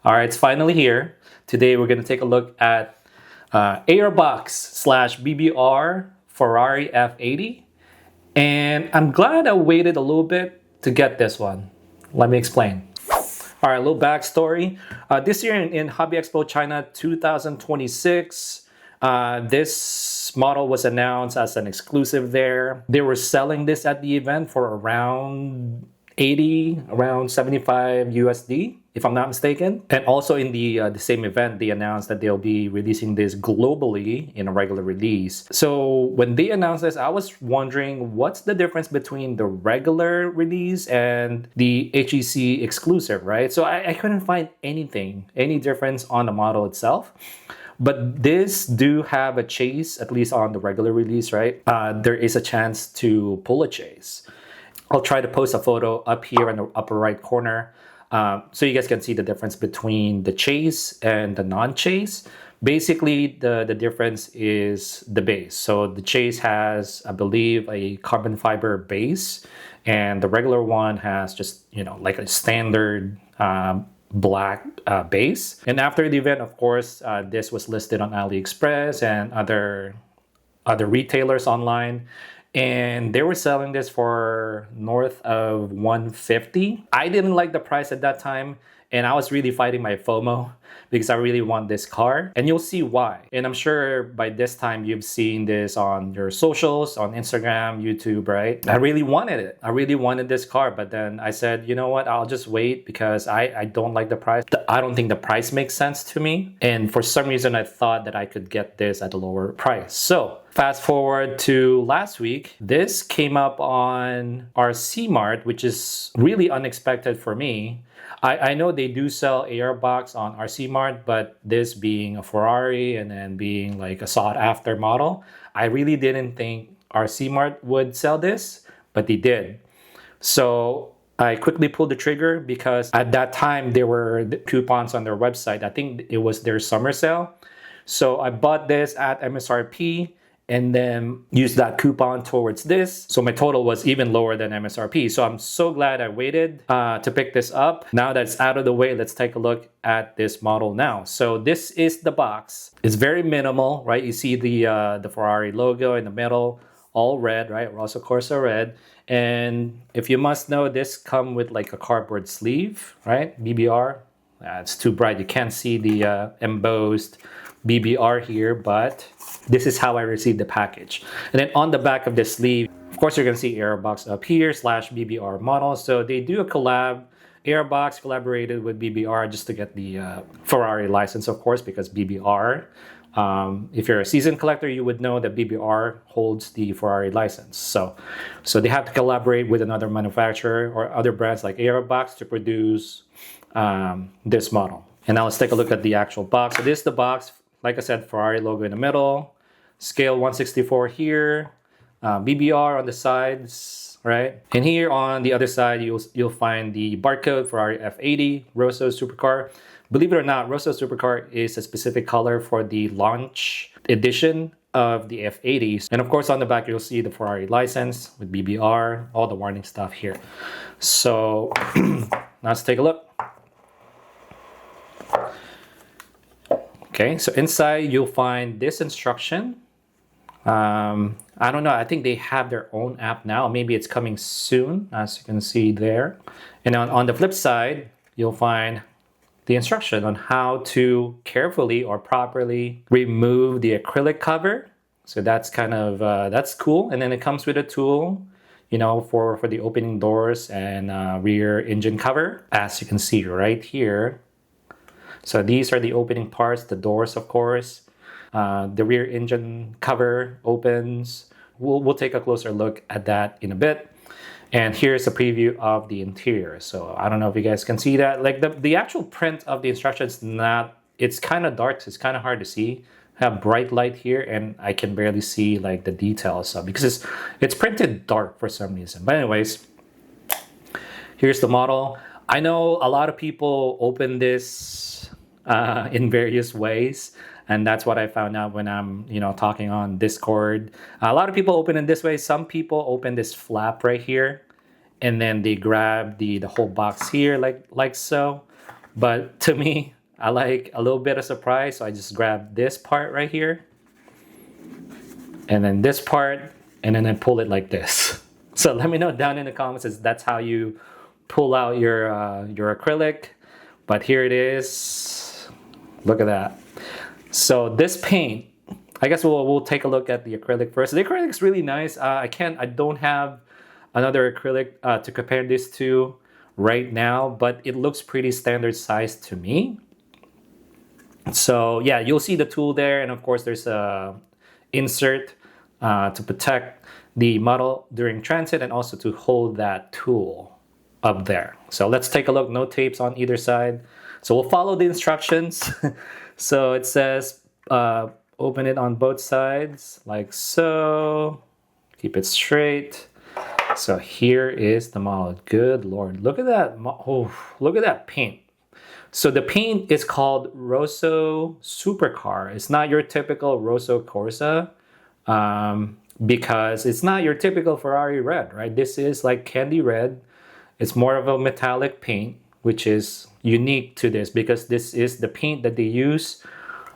All right, it's finally here. Today we're going to take a look at Airbox slash BBR Ferrari F80. And I'm glad I waited a little bit to get this one. Let me explain. All right, a little backstory. This year in Hobby Expo China 2026, this model was announced as an exclusive there. They were selling this at the event for around 80, around 75 USD, if I'm not mistaken. And also in the same event, they announced that they'll be releasing this globally in a regular release. So when they announced this, I was wondering what's the difference between the regular release and the HEC exclusive, right? So I couldn't find any difference on the model itself. But this do have a chase, at least on the regular release, right? There is a chance to pull a chase. I'll try to post a photo up here in the upper right corner so you guys can see the difference between the chase and the non-chase. Basically, the difference is the base. So the chase has, I believe, a carbon fiber base, and the regular one has just, like a standard black base. And after the event, of course, this was listed on AliExpress and other retailers online, and they were selling this for north of 150. I didn't like the price at that time, and I was really fighting my FOMO because I really want this car, and you'll see why. And I'm sure by this time you've seen this on your socials, on Instagram, YouTube, right? I really wanted it. I really wanted this car, but then I said, you know what, I'll just wait because I don't like the price. I don't think the price makes sense to me, and for some reason I thought that I could get this at a lower price. So fast forward to last week, this came up on our C-Mart, which is really unexpected for me. I know they do sell Airbox on RC Mart, but this being a Ferrari and then being like a sought after model, I really didn't think RC Mart would sell this, but they did. So I quickly pulled the trigger because at that time there were coupons on their website. I think it was their summer sale. So I bought this at MSRP and then use that coupon towards this. So my total was even lower than MSRP. So I'm so glad I waited to pick this up. Now that it's out of the way, let's take a look at this model now. So this is the box. It's very minimal, right? You see the Ferrari logo in the middle, all red, right? Rosso Corsa red. And if you must know, this come with like a cardboard sleeve, right? BBR. It's too bright. You can't see the embossed BBR here, but this is how I received the package. And then on the back of the sleeve, of course, you're going to see Airbox up here / BBR model. So they do a collab. Airbox collaborated with BBR just to get the Ferrari license, of course, because BBR, if you're a seasoned collector, you would know that BBR holds the Ferrari license. So they have to collaborate with another manufacturer or other brands like Airbox to produce this model. And now let's take a look at the actual box. So this is the box. Like I said, Ferrari logo in the middle, scale 1/64 here, BBR on the sides, right? And here on the other side, you'll find the barcode Ferrari F80 Rosso Supercar. Believe it or not, Rosso Supercar is a specific color for the launch edition of the F80s. And of course, on the back, you'll see the Ferrari license with BBR, all the warning stuff here. So now let's take a look. Okay, so inside you'll find this instruction. I don't know, I think they have their own app now. Maybe it's coming soon, as you can see there. And on the flip side, you'll find the instruction on how to carefully or properly remove the acrylic cover. So that's kind of, that's cool. And then it comes with a tool, for the opening doors and rear engine cover, as you can see right here. So these are the opening parts, the doors, of course. The rear engine cover opens. We'll take a closer look at that in a bit. And here's a preview of the interior. So I don't know if you guys can see that. Like the actual print of the instructions, it's kind of dark, so it's kind of hard to see. I have bright light here, and I can barely see like the details because it's printed dark for some reason. But anyways, here's the model. I know a lot of people open this in various ways, and that's what I found out when I'm talking on Discord. A lot of people open it this way. Some people open this flap right here, and then they grab the whole box here like so. But to me, I like a little bit of surprise, so I just grab this part right here, and then this part, and then I pull it like this. So let me know down in the comments if that's how you pull out your acrylic. But here it is. Look at that. So this paint, I guess we'll take a look at the acrylic first. The acrylic's really nice. I don't have another acrylic to compare this to right now, but it looks pretty standard size to me. So yeah, you'll see the tool there, and of course there's a insert to protect the model during transit and also to hold that tool up there. So let's take a look. No tapes on either side. So we'll follow the instructions. So it says open it on both sides like so. Keep it straight. So here is the model. Good Lord, look at that. Oh, look at that paint. So the paint is called Rosso Supercar. It's not your typical Rosso Corsa because it's not your typical Ferrari red, right? This is like candy red. It's more of a metallic paint, which is unique to this because this is the paint that they use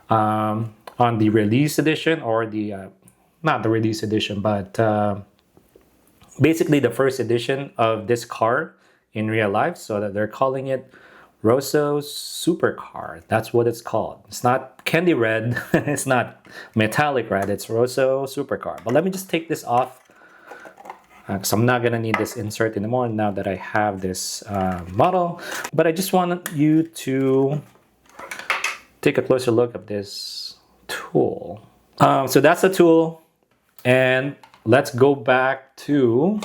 on the release edition, or the not the release edition, but basically the first edition of this car in real life. So that they're calling it Rosso Supercar. That's what it's called. It's not candy red. It's not metallic red. It's Rosso Supercar. But let me just take this off because I'm not gonna need this insert anymore now that I have this model. But I just want you to take a closer look at this tool. So that's the tool, and let's go back to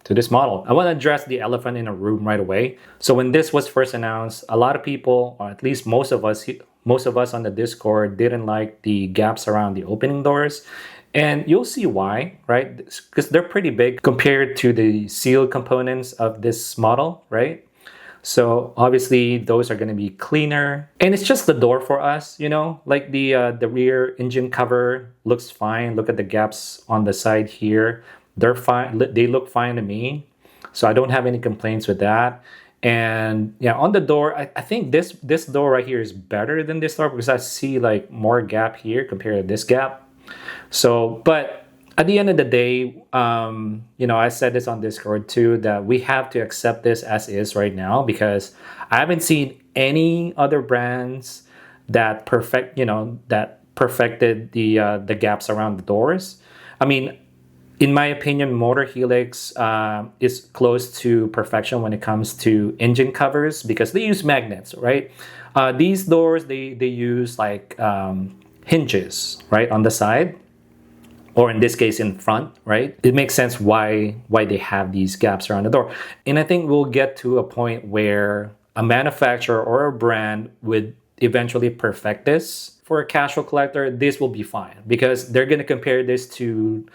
this model. I want to address the elephant in the room right away. So when this was first announced, a lot of people, or at least most of us on the Discord, didn't like the gaps around the opening doors. And you'll see why, right? Because they're pretty big compared to the sealed components of this model, right? So obviously those are going to be cleaner, and it's just the door for us, you know, like the rear engine cover looks fine. Look at the gaps on the side here. They're fine. They look fine to me. So I don't have any complaints with that. And yeah, on the door, I think this door right here is better than this door because I see like more gap here compared to this gap. So, but at the end of the day, you know, I said this on Discord too, that we have to accept this as is right now because I haven't seen any other brands that perfected the gaps around the doors. I mean, in my opinion, Motor Helix is close to perfection when it comes to engine covers because they use magnets, right? These doors, they use like hinges, right, on the side, or in this case in front, right? It makes sense why they have these gaps around the door. And I think we'll get to a point where a manufacturer or a brand would eventually perfect this. For a casual collector, this will be fine because they're going to compare this to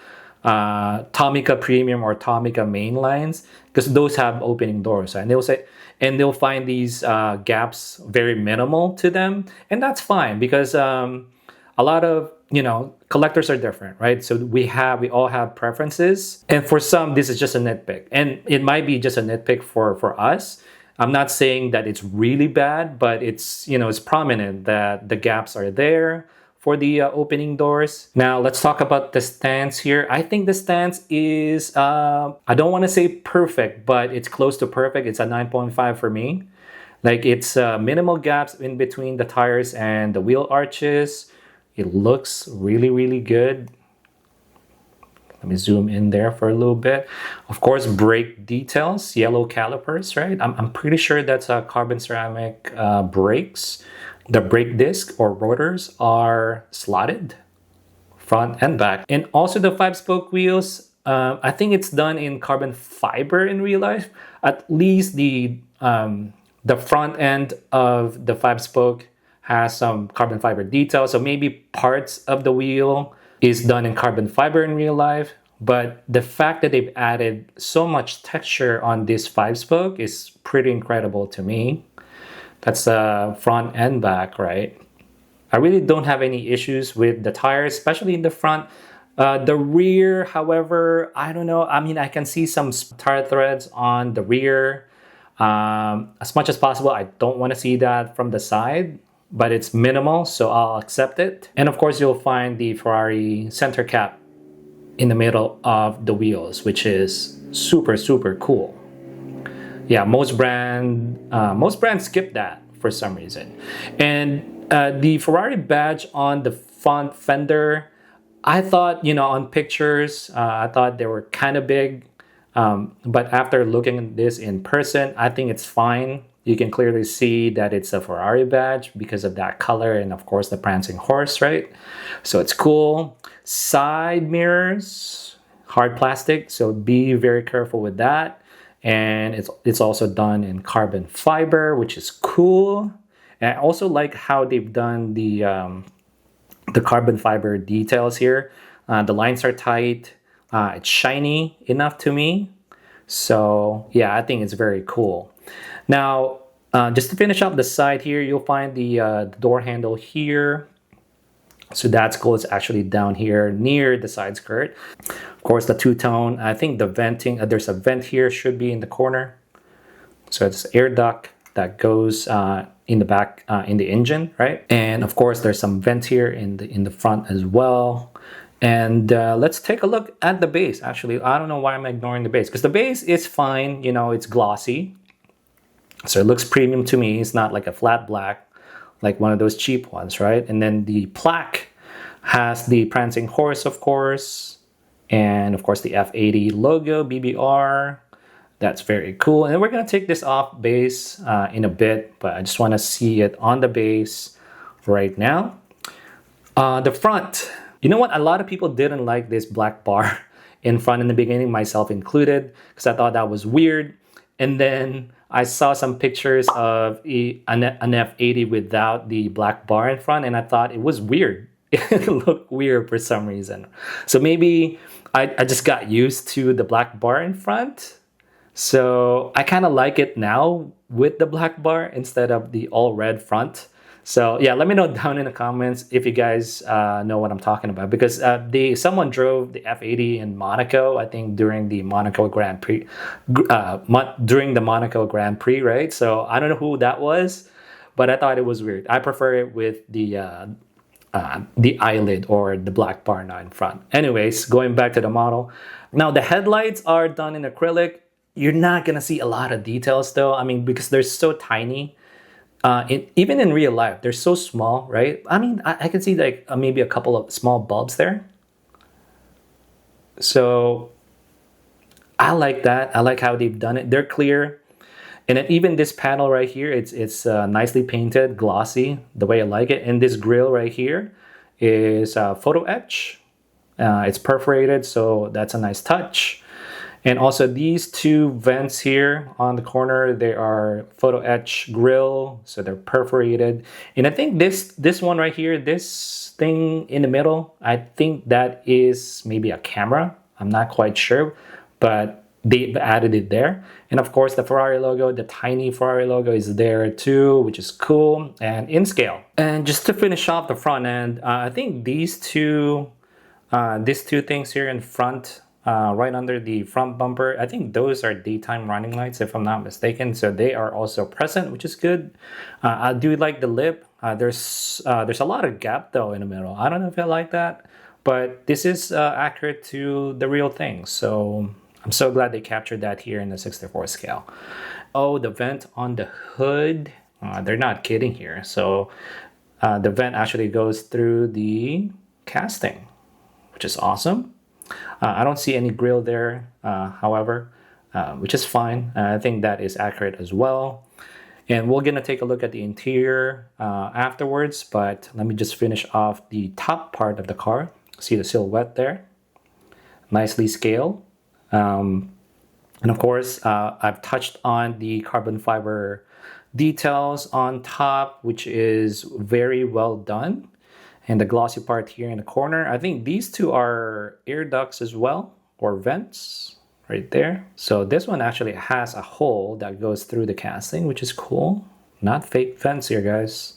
Tomica Premium or Tomica main lines because those have opening doors, and they'll find these gaps very minimal to them, and that's fine because a lot of, you know, collectors are different, right? So we all have preferences, and for some this is just a nitpick, and it might be just a nitpick for us. I'm not saying that it's really bad, but it's, you know, it's prominent that the gaps are there for the opening doors. Now let's talk about the stance here. I think the stance is I don't want to say perfect, but it's close to perfect. It's a 9.5 for me. Like, it's minimal gaps in between the tires and the wheel arches. It looks really, really good. Let me zoom in there for a little bit. Of course, brake details, yellow calipers, right? I'm pretty sure that's carbon ceramic brakes. The brake disc or rotors are slotted, front and back. And also the 5-spoke wheels, I think it's done in carbon fiber in real life. At least the front end of the 5-spoke has some carbon fiber detail. So maybe parts of the wheel is done in carbon fiber in real life. But the fact that they've added so much texture on this 5-spoke is pretty incredible to me. That's front and back, right? I really don't have any issues with the tires, especially in the front. The rear, however, I don't know. I mean, I can see some tire threads on the rear. As much as possible, I don't want to see that from the side, but it's minimal, so I'll accept it. And of course, you'll find the Ferrari center cap in the middle of the wheels, which is super, super cool. Yeah, most brands skip that for some reason. And the Ferrari badge on the front fender, I thought, on pictures, I thought they were kind of big. But after looking at this in person, I think it's fine. You can clearly see that it's a Ferrari badge because of that color and of course the prancing horse, right? So it's cool. Side mirrors, hard plastic, so be very careful with that. And it's also done in carbon fiber, which is cool. And I also like how they've done the carbon fiber details here. The lines are tight. It's shiny enough to me. So yeah, I think it's very cool. Now, just to finish up the side here, you'll find the door handle here. So that's cool. It's actually down here near the side skirt. Of course, the two-tone. I think the venting, there's a vent here, should be in the corner. So it's air duct that goes in the back in the engine, right? And of course, there's some vent here in the front as well. And let's take a look at the base. Actually, I don't know why I'm ignoring the base, because the base is fine. It's glossy. So it looks premium to me. It's not like a flat black, like one of those cheap ones, right? And then the plaque has the prancing horse, of course. And of course, the F80 logo, BBR. That's very cool. And we're going to take this off base in a bit, but I just want to see it on the base right now. The front. You know what? A lot of people didn't like this black bar in front in the beginning, myself included, because I thought that was weird. And then I saw some pictures of an F80 without the black bar in front, and I thought it was weird. It looked weird for some reason. So maybe I just got used to the black bar in front. So I kind of like it now with the black bar instead of the all red front. So yeah, let me know down in the comments if you guys know what I'm talking about, because someone drove the F80 in Monaco, I think during the Monaco Grand Prix, right? So I don't know who that was, but I thought it was weird. I prefer it with the eyelid or the black bar not in front. Anyways, going back to the model. Now the headlights are done in acrylic. You're not gonna see a lot of details though. I mean, because they're so tiny. Even in real life, they're so small, right? I mean, I can see like maybe a couple of small bulbs there. So I like that. I like how they've done it. They're clear. And then even this panel right here, it's nicely painted, glossy, the way I like it. And this grill right here is photo etch. It's perforated, so that's a nice touch. And also these two vents here on the corner, they are photo etch grill, so they're perforated. And I think this one right here, this thing in the middle, I think that is maybe a camera. I'm not quite sure, but they added it there. And of course, the Ferrari logo, the tiny Ferrari logo is there too, which is cool and in scale. And just to finish off the front end, I think these two things here in front, right under the front bumper, I think those are daytime running lights if I'm not mistaken, so they are also present, which is good. I do like the lip. There's a lot of gap though in the middle. I don't know if I like that, but this is accurate to the real thing, so I'm so glad they captured that here in the 64 scale. Oh, the vent on the hood, they're not kidding here. So the vent actually goes through the casting, which is awesome. I don't see any grill there, however, which is fine. I think that is accurate as well. And we're going to take a look at the interior afterwards, but let me just finish off the top part of the car. See the silhouette there? Nicely scaled. And of course, I've touched on the carbon fiber details on top, which is very well done. And the glossy part here in the corner, I think these two are air ducts as well, or vents right there. So this one actually has a hole that goes through the casting, which is cool. Not fake vents here, guys.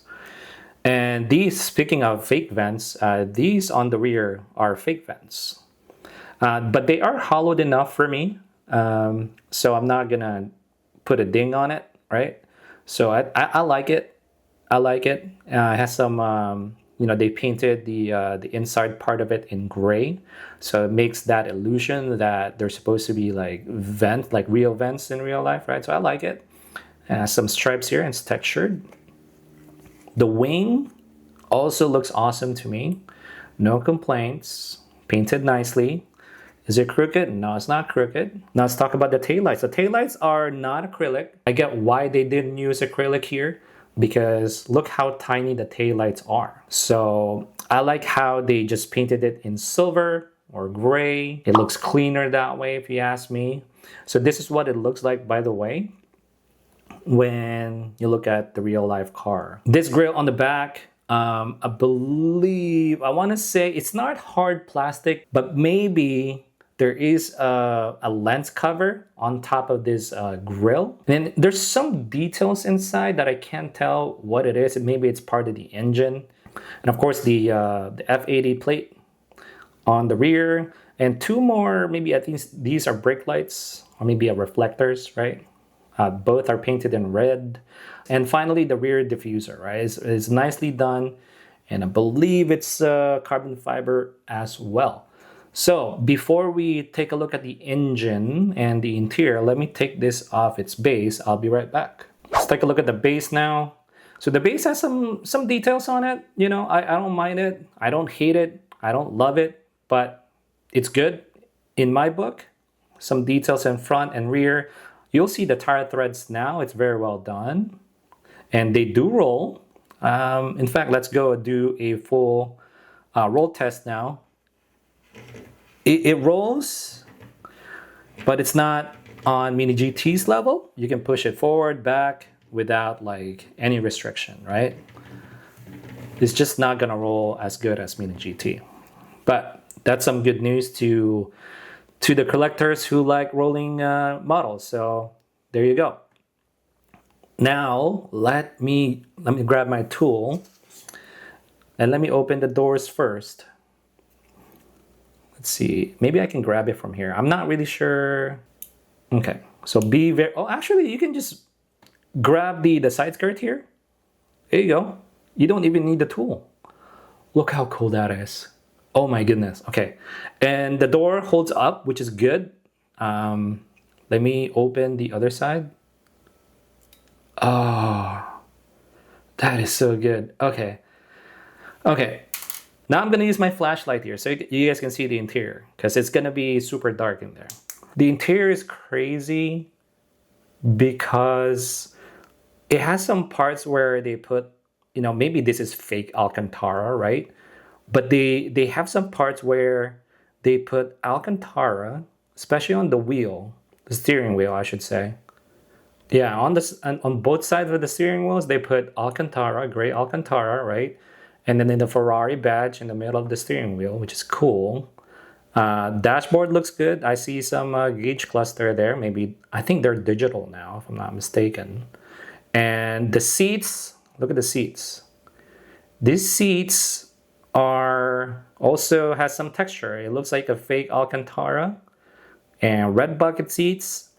And these, speaking of fake vents, these on the rear are fake vents. But they are hollowed enough for me. So I'm not gonna put a ding on it, right? So I like it. I like it. It has some, they painted the inside part of it in gray, so it makes that illusion that there's supposed to be like vents, like real vents in real life, right? So I like it. It has some stripes here and it's textured. The wing also looks awesome to me. No complaints. Painted nicely. Is it crooked? No, it's not crooked. Now let's talk about the taillights. The taillights are not acrylic. I get why they didn't use acrylic here, because look how tiny the taillights are. So I like how they just painted it in silver or gray. It looks cleaner that way if you ask me. So this is what it looks like, by the way, when you look at the real life car. This grille on the back, I want to say it's not hard plastic, but maybe there is a lens cover on top of this grille. And there's some details inside that I can't tell what it is. Maybe it's part of the engine. And of course the F80 plate on the rear. And two more, maybe I think these are brake lights or maybe reflectors, right? Both are painted in red. And finally, the rear diffuser, right, is nicely done. And I believe it's carbon fiber as well. So before we take a look at the engine and the interior, let me take this off its base. I'll be right back. Let's take a look at the base now. So the base has some details on it. You know, I don't mind it. I don't hate it. I don't love it, but it's good in my book. Some details in front and rear. You'll see the tire threads now. It's very well done. And they do roll. In fact, let's go do a full roll test now. It rolls, but it's not on Mini GT's level. You can push it forward, back without like any restriction, right? It's just not gonna roll as good as Mini GT. But that's some good news to the collectors who like rolling models. So there you go. Now let me grab my tool and let me open the doors first. Let's see, maybe I can grab it from here. I'm not really sure. Okay, so be very, oh, actually you can just grab the side skirt here. There you go. You don't even need the tool. Look how cool that is. Oh my goodness. Okay, and the door holds up, which is good. Let me open the other side. Oh, that is so good. Okay. Now I'm gonna use my flashlight here so you guys can see the interior, because it's gonna be super dark in there. The interior is crazy because it has some parts where they put, maybe this is fake Alcantara, right? But they have some parts where they put Alcantara, especially on the wheel, the steering wheel, I should say. Yeah, on both sides of the steering wheels, they put Alcantara, gray Alcantara, right? And then in the Ferrari badge in the middle of the steering wheel, which is cool. Dashboard looks good. I see some gauge cluster there. Maybe, I think they're digital now, if I'm not mistaken. And the seats, look at the seats. These seats also has some texture. It looks like a fake Alcantara. And red bucket seats.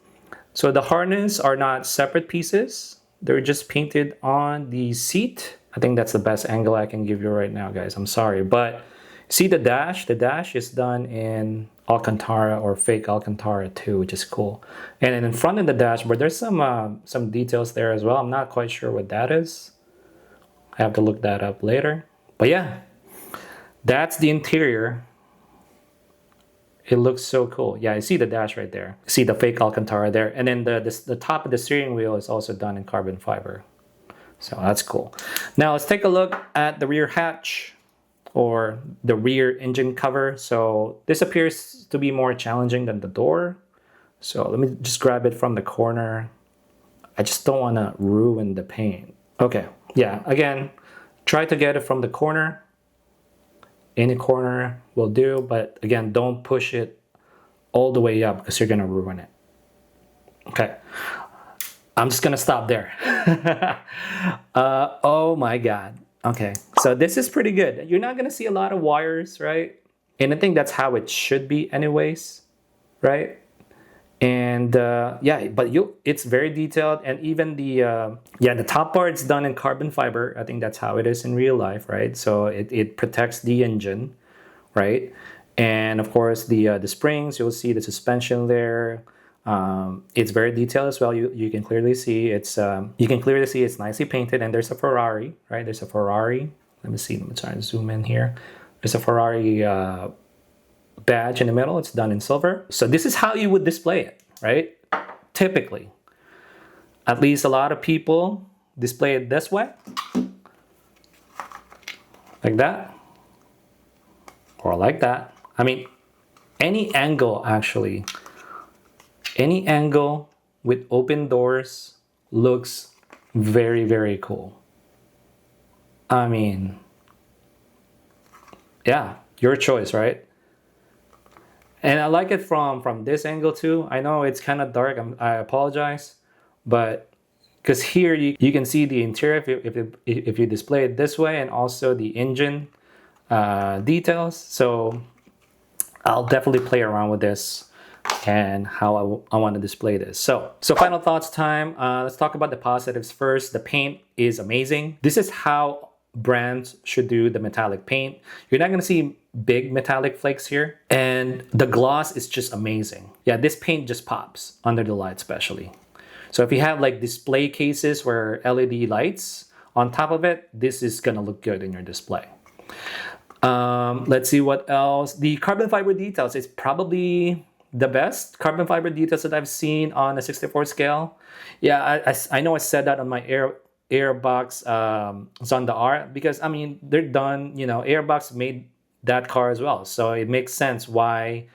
So the harness are not separate pieces. They're just painted on the seat. I think that's the best angle I can give you right now, guys. I'm sorry, but see the dash? The dash is done in Alcantara or fake Alcantara too, which is cool. And then in front of the dashboard, there's some details there as well. I'm not quite sure what that is. I have to look that up later. But yeah, that's the interior. It looks so cool. Yeah, you see the dash right there. See the fake Alcantara there. And then the top of the steering wheel is also done in carbon fiber. So that's cool. Now let's take a look at the rear hatch or the rear engine cover. So this appears to be more challenging than the door. So let me just grab it from the corner. I just don't want to ruin the paint. Okay, yeah, again, try to get it from the corner. Any corner will do, but again, don't push it all the way up because you're gonna ruin it. Okay, I'm just gonna stop there. Oh my God. Okay, so this is pretty good. You're not gonna see a lot of wires, right? And I think that's how it should be anyways, right? And yeah, but it's very detailed, and even the top part is done in carbon fiber. I think that's how it is in real life, right? So it protects the engine, right? And of course the springs, you'll see the suspension there. It's very detailed as well. You can clearly see it's nicely painted, and there's a Ferrari, right? There's a Ferrari. Let me see. Let me try and zoom in here. There's a Ferrari badge in the middle. It's done in silver. So this is how you would display it, right? Typically, at least a lot of people display it this way, like that, or like that. I mean, any angle actually. Any angle with open doors looks very, very cool. I mean, yeah, your choice, right? And I like it from this angle too. I know it's kind of dark. I apologize, but because here you can see the interior if you display it this way, and also the engine details. So I'll definitely play around with this and how I want to display this. So final thoughts time. Let's talk about the positives first. The paint is amazing. This is how brands should do the metallic paint. You're not going to see big metallic flakes here, and the gloss is just amazing. Yeah, this paint just pops under the light especially. So if you have like display cases where LED lights on top of it, this is going to look good in your display. Let's see what else. The carbon fiber details is probably the best carbon fiber details that I've seen on a 64 scale. Yeah, I know I said that on my Airbox Zonda R, because I mean they're done. You know, Airbox made that car as well, so it makes sense why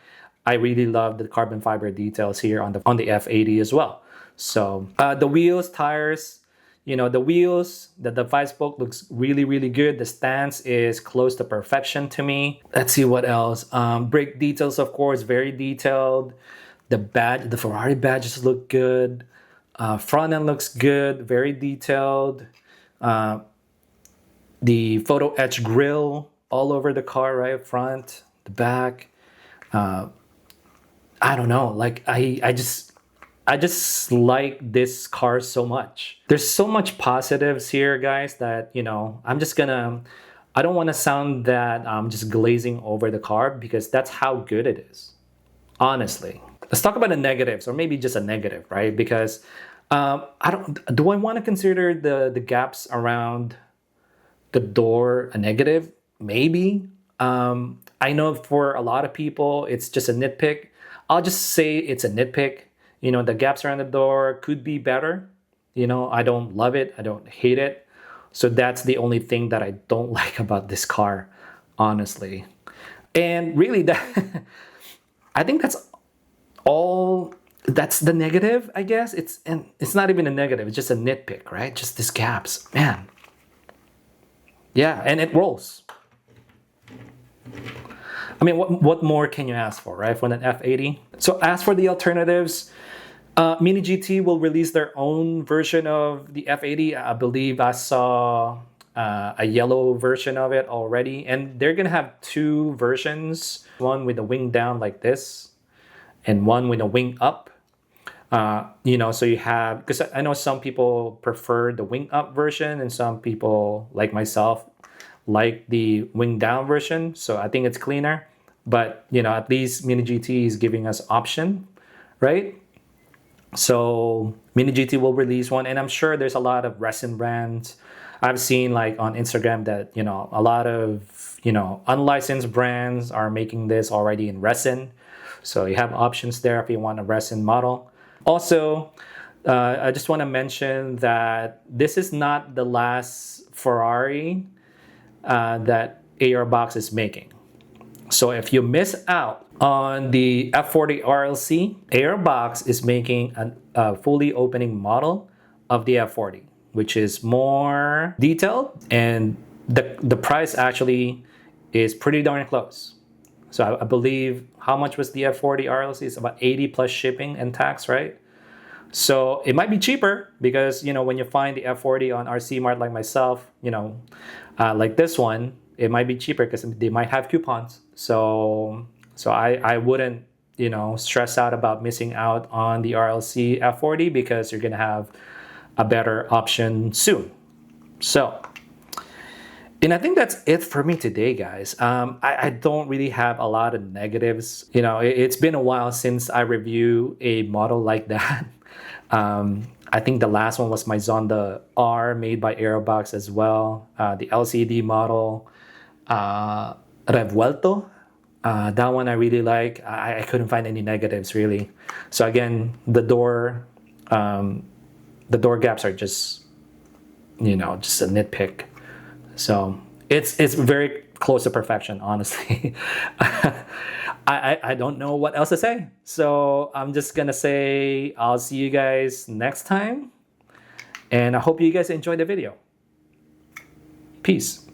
I really love the carbon fiber details here on the F80 as well. So the wheels, tires, you know, the wheels, the 5-spoke looks really, really good. The stance is close to perfection to me. Let's see what else. Brake details, of course, very detailed. The badge, the Ferrari badges look good. Front end looks good, very detailed. The photo etch grille all over the car, right? Front, the back. I don't know. Like I just like this car so much. There's so much positives here, guys, that, you know, I don't want to sound that I'm just glazing over the car, because that's how good it is, honestly. Let's talk about the negatives, or maybe just a negative, right? Because do I want to consider the gaps around the door a negative? Maybe. I know for a lot of people, it's just a nitpick. I'll just say it's a nitpick. You know, the gaps around the door could be better. You know, I don't love it. I don't hate it. So that's the only thing that I don't like about this car, honestly. And really, I think that's all. That's the negative, I guess. It's not even a negative. It's just a nitpick, right? Just these gaps, man. Yeah, and it rolls. I mean, what more can you ask for, right, for an F80? So as for the alternatives, Mini GT will release their own version of the F80. I believe I saw a yellow version of it already. And they're going to have two versions, one with a wing down like this, and one with a wing up. You know, so you have, because I know some people prefer the wing up version, and some people, like myself, like the wing down version. So I think it's cleaner, but you know, at least Mini GT is giving us option, right? So Mini GT will release one, and I'm sure there's a lot of resin brands. I've seen like on Instagram that, you know, a lot of, you know, unlicensed brands are making this already in resin. So you have options there if you want a resin model. Also, I just want to mention that this is not the last Ferrari that Airbox is making. So if you miss out on the F40 RLC, Airbox is making a fully opening model of the F40, which is more detailed, and the price actually is pretty darn close. So I believe, how much was the F40 RLC? It's about 80 plus shipping and tax, right? So it might be cheaper, because, you know, when you find the F40 on RC Mart like myself, you know, like this one, it might be cheaper because they might have coupons. So I wouldn't stress out about missing out on the RLC F40 because you're gonna have a better option soon. So, and I think that's it for me today, guys. I don't really have a lot of negatives. It's been a while since I review a model like that. I think the last one was my Zonda R made by Aerobox as well. The LCD model, Revuelto. That one I really like. I couldn't find any negatives really. So again, the door gaps are just a nitpick. So it's very close to perfection, honestly. I don't know what else to say. So I'm just gonna say I'll see you guys next time. And I hope you guys enjoyed the video. Peace.